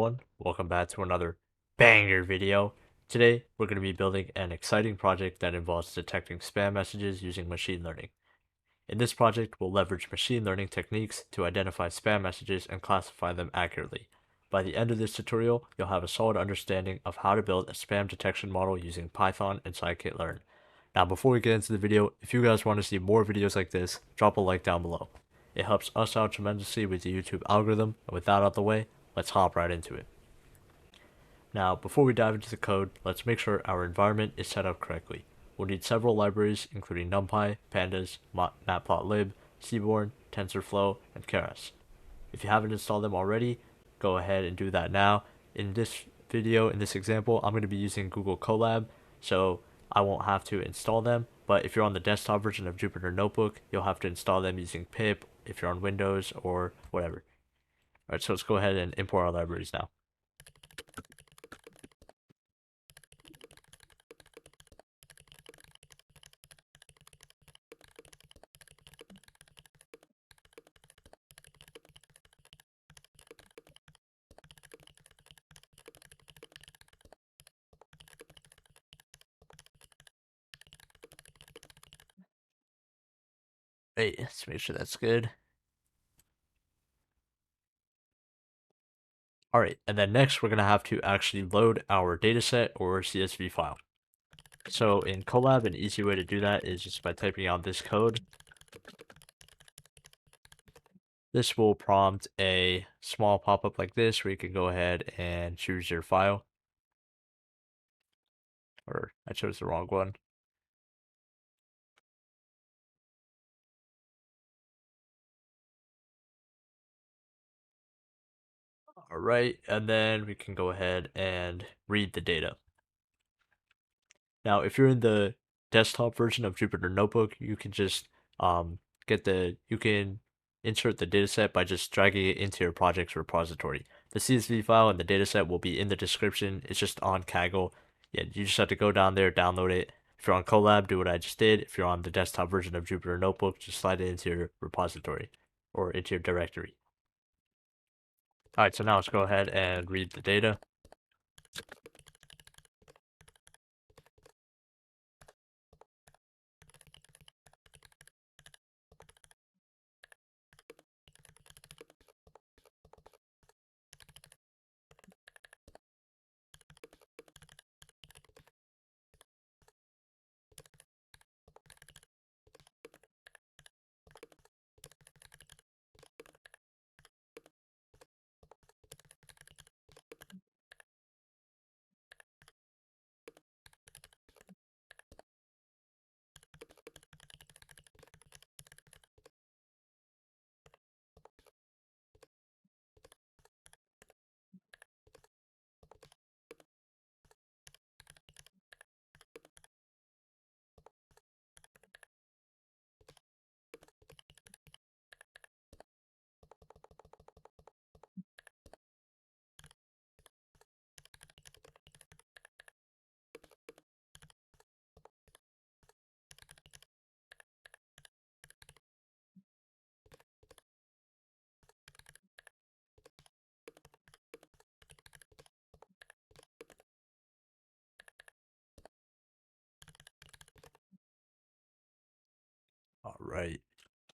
everyone, welcome back to another banger video. Today we're going to be building an exciting project that involves detecting spam messages using machine learning. In this project, we'll leverage machine learning techniques to identify spam messages and classify them accurately. By the end of this tutorial, you'll have a solid understanding of how to build a spam detection model using Python and scikit-learn. Now before we get into the video, if you guys want to see more videos like this, drop a like down below. It helps us out tremendously with the YouTube algorithm, and with that out of the way, let's hop right into it. Now, before we dive into the code, let's make sure our environment is set up correctly. We'll need several libraries, including NumPy, Pandas, Matplotlib, Seaborn, TensorFlow, and Keras. If you haven't installed them already, go ahead and do that now. In this video, in this example, I'm going to be using Google Colab, so I won't have to install them. But if you're on the desktop version of Jupyter Notebook, you'll have to install them using pip if you're on Windows or whatever. Alright, so let's go ahead and import our libraries now. Wait, let's make sure that's good. Alright, and then next we're going to have to actually load our dataset or CSV file. So in Colab, an easy way to do that is just by typing out this code. This will prompt a small pop-up like this where you can go ahead and choose your file. Or I chose the wrong one. Alright, and then we can go ahead and read the data. Now, if you're in the desktop version of Jupyter Notebook, you can just you can insert the dataset by just dragging it into your project's repository. The CSV file and the dataset will be in the description. It's just on Kaggle. Yeah, you just have to go down there, download it. If you're on Colab, do what I just did. If you're on the desktop version of Jupyter Notebook, just slide it into your repository or into your directory. All right, so now let's go ahead and read the data. All right.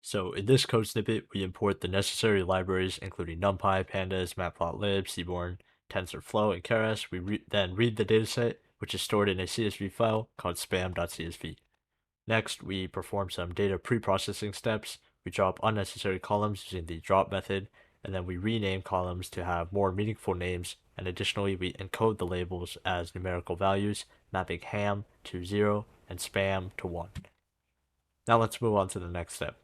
So in this code snippet, we import the necessary libraries, including NumPy, Pandas, Matplotlib, Seaborn, TensorFlow, and Keras. We then read the dataset, which is stored in a CSV file called spam.csv. Next, we perform some data preprocessing steps. We drop unnecessary columns using the drop method, and then we rename columns to have more meaningful names. And additionally, we encode the labels as numerical values, mapping ham to 0 and spam to 1. Now let's move on to the next step.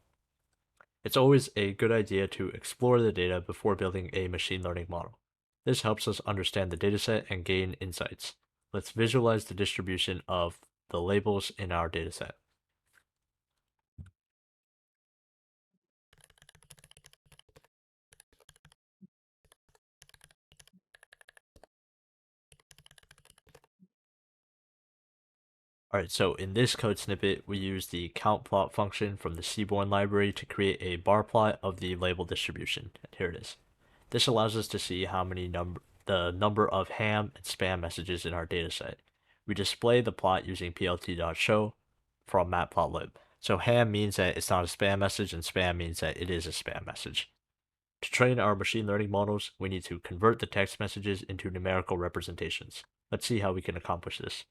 It's always a good idea to explore the data before building a machine learning model. This helps us understand the dataset and gain insights. Let's visualize the distribution of the labels in our dataset. Alright, so in this code snippet, we use the countPlot function from the Seaborn library to create a bar plot of the label distribution. And here it is. This allows us to see how many the number of ham and spam messages in our dataset. We display the plot using plt.show from matplotlib. So ham means that it's not a spam message, and spam means that it is a spam message. To train our machine learning models, we need to convert the text messages into numerical representations. Let's see how we can accomplish this.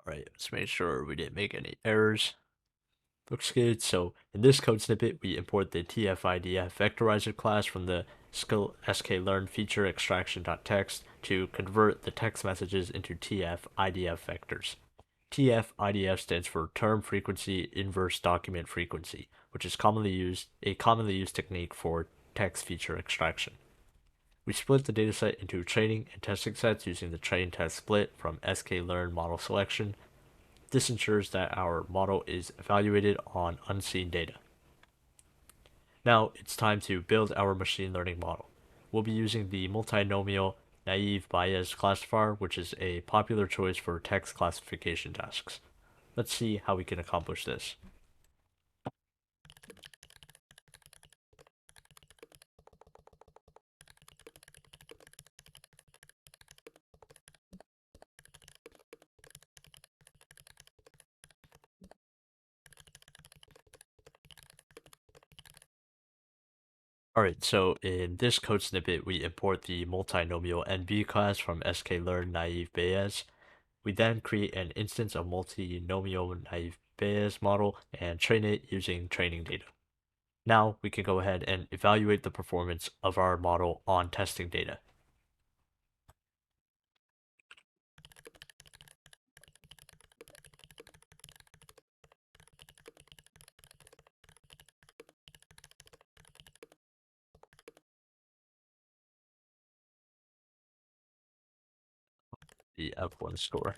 All right, let's make sure we didn't make any errors. Looks good. So in this code snippet, we import the TF-IDF vectorizer class from the scikit-learn feature extraction.txt to convert the text messages into TF-IDF vectors. TF-IDF stands for term frequency inverse document frequency, which is a commonly used technique for text feature extraction. We split the dataset into training and testing sets using the train test split from sklearn model selection. This ensures that our model is evaluated on unseen data. Now it's time to build our machine learning model. We'll be using the Multinomial Naive Bayes classifier, which is a popular choice for text classification tasks. Let's see how we can accomplish this. Alright, so in this code snippet, we import the multinomial NB class from sklearn naive Bayes. We then create an instance of multinomial naive Bayes model and train it using training data. Now we can go ahead and evaluate the performance of our model on testing data. The F1 score.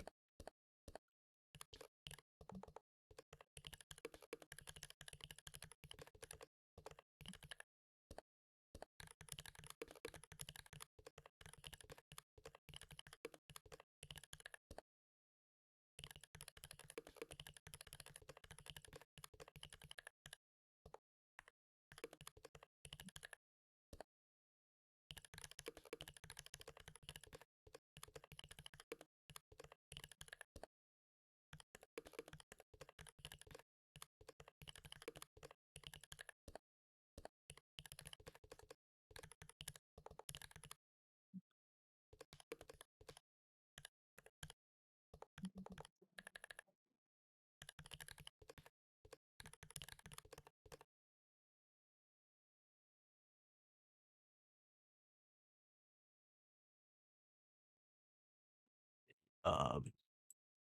Um,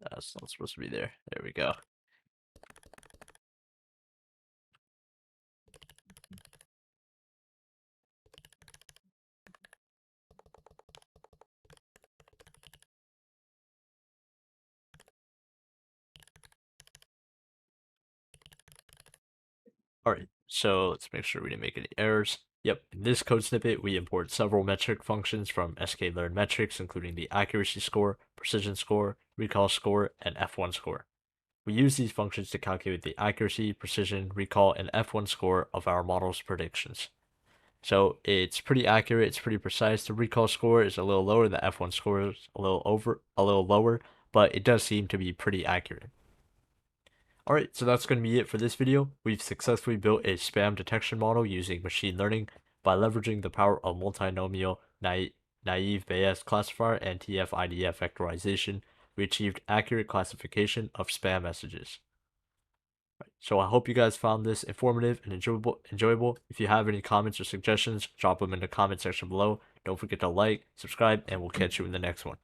that's not supposed to be there. There we go. Alright, so let's make sure we didn't make any errors. Yep, in this code snippet, we import several metric functions from sklearn metrics, including the accuracy score, precision score, recall score, and F1 score. We use these functions to calculate the accuracy, precision, recall, and F1 score of our model's predictions. So it's pretty accurate, it's pretty precise. The recall score is a little lower, the F1 score is a little lower, but it does seem to be pretty accurate. Alright, so that's going to be it for this video. We've successfully built a spam detection model using machine learning by leveraging the power of multinomial naive Bayes classifier and TF-IDF vectorization. We achieved accurate classification of spam messages. So I hope you guys found this informative and enjoyable. If you have any comments or suggestions, drop them in the comment section below. Don't forget to like, subscribe, and we'll catch you in the next one.